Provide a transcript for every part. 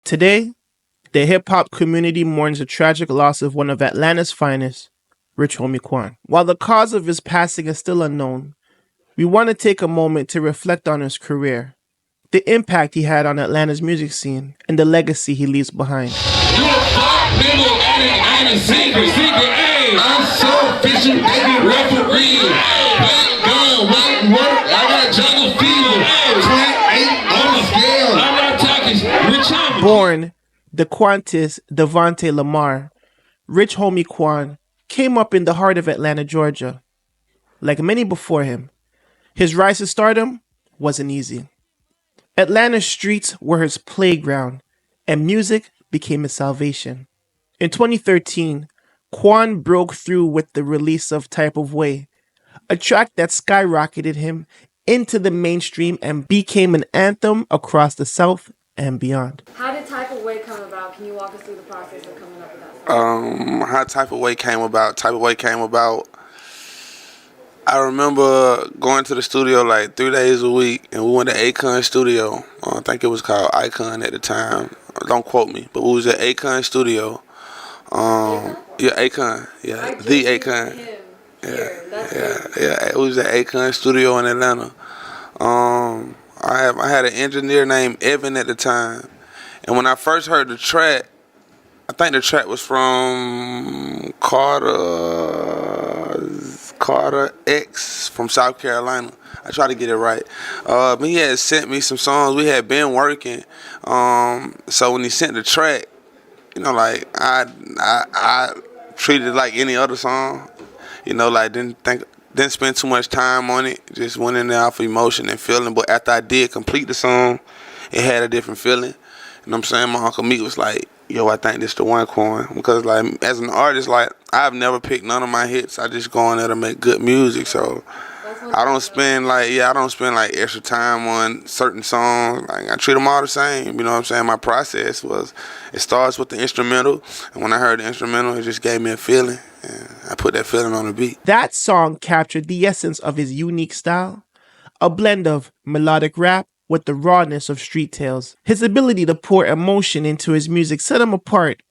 Today, the hip-hop community mourns the tragic loss of one of Atlanta's finest, Rich Homie Quan. While the cause of his passing is still unknown, we want to take a moment to reflect on his career, the impact he had on Atlanta's music scene, and the legacy he leaves behind. You a fuck nigga and it ain't a secret, hey. I'm so fishy, baby, referee. Black gun, white work, I got jungle fever. 28 on the scale. I'm not talking Rich Homie. Born the Quantist Devontae Lamar, Rich Homie Quan came up in the heart of Atlanta, Georgia. Like many before him, his rise to stardom wasn't easy. Atlanta's streets were his playground, and music became his salvation. In 2013, Quan broke through with the release of Type of Way, a track that skyrocketed him into the mainstream and became an anthem across the South and beyond. How did Type of Way come about? Can you walk us through the process of coming up with that song? How Type of Way came about. Type of Way came about. I remember going to the studio like 3 days a week, and we went to Akon Studio. I think it was called Icon at the time. Don't quote me, but we was at Akon Studio. Yeah, Akon. Yeah, the Akon. Yeah. It was at Akon Studio in Atlanta. I had an engineer named Evan at the time, and when I first heard the track, I think the track was from Carter X from South Carolina. I tried to get it right. But he had sent me some songs. We had been working. So when he sent the track, you know, like I treated it like any other song. You know, like didn't spend too much time on it. Just went in there off of emotion and feeling. But after I did complete the song, it had a different feeling. You know what I'm saying? My Uncle Meek was like, yo, I think this the one, Quan. Because, like, as an artist, like, I've never picked none of my hits. I just go in there to make good music. So I don't spend like extra time on certain songs. Like, I treat them all the same. You know what I'm saying? My process was, it starts with the instrumental. And when I heard the instrumental, it just gave me a feeling. And I put that feeling on the beat. That song captured the essence of his unique style, a blend of melodic rap with the rawness of street tales. His ability to pour emotion into his music set him apart,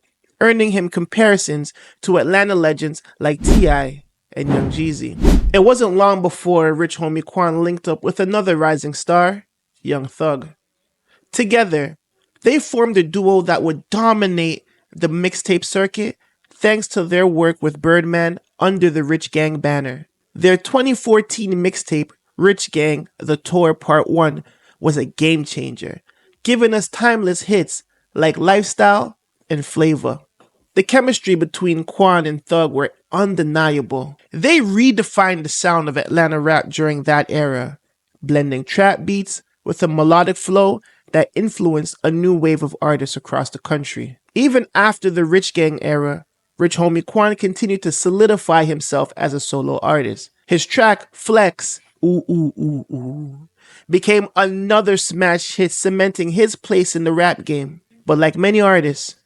earning him comparisons to Atlanta legends like T.I. and Young Jeezy. It wasn't long before Rich Homie Quan linked up with another rising star, Young Thug. Together, they formed a duo that would dominate the mixtape circuit thanks to their work with Birdman under the Rich Gang banner. Their 2014 mixtape, Rich Gang, The Tour Part 1, was a game changer, giving us timeless hits like Lifestyle and Flavor. The chemistry between Quan and Thug were undeniable. They redefined the sound of Atlanta rap during that era, blending trap beats with a melodic flow that influenced a new wave of artists across the country. Even after the Rich Gang era, Rich Homie Quan continued to solidify himself as a solo artist. His track, Flex, Ooh Ooh Ooh Ooh, became another smash hit, cementing his place in the rap game. But like many artists,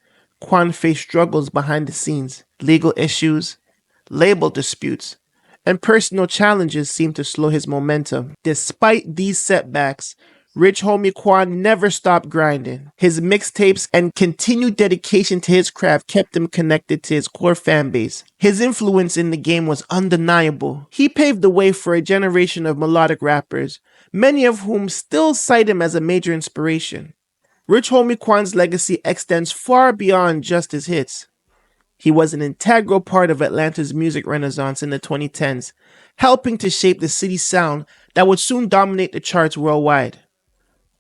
Quan faced struggles behind the scenes. Legal issues, label disputes, and personal challenges seemed to slow his momentum. Despite these setbacks, Rich Homie Quan never stopped grinding. His mixtapes and continued dedication to his craft kept him connected to his core fan base. His influence in the game was undeniable. He paved the way for a generation of melodic rappers, many of whom still cite him as a major inspiration. Rich Homie Quan's legacy extends far beyond just his hits. He was an integral part of Atlanta's music renaissance in the 2010s, helping to shape the city's sound that would soon dominate the charts worldwide.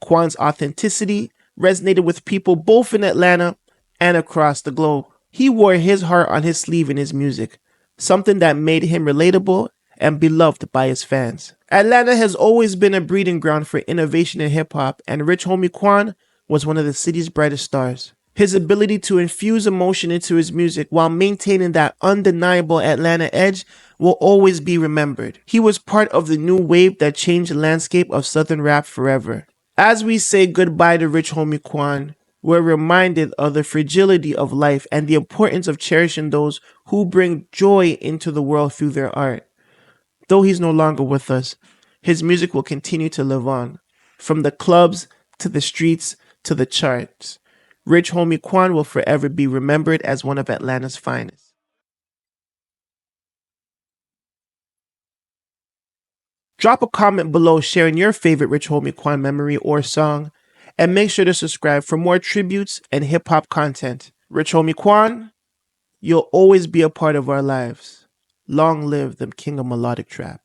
Quan's authenticity resonated with people both in Atlanta and across the globe. He wore his heart on his sleeve in his music, something that made him relatable and beloved by his fans. Atlanta has always been a breeding ground for innovation in hip-hop, and Rich Homie Quan was one of the city's brightest stars. His ability to infuse emotion into his music while maintaining that undeniable Atlanta edge will always be remembered. He was part of the new wave that changed the landscape of Southern rap forever. As we say goodbye to Rich Homie Quan, we're reminded of the fragility of life and the importance of cherishing those who bring joy into the world through their art. Though he's no longer with us, his music will continue to live on, from the clubs to the streets to the charts. Rich Homie Quan will forever be remembered as one of Atlanta's finest. Drop a comment below sharing your favorite Rich Homie Quan memory or song, and make sure to subscribe for more tributes and hip-hop content. Rich Homie Quan, you'll always be a part of our lives. Long live the king of melodic trap.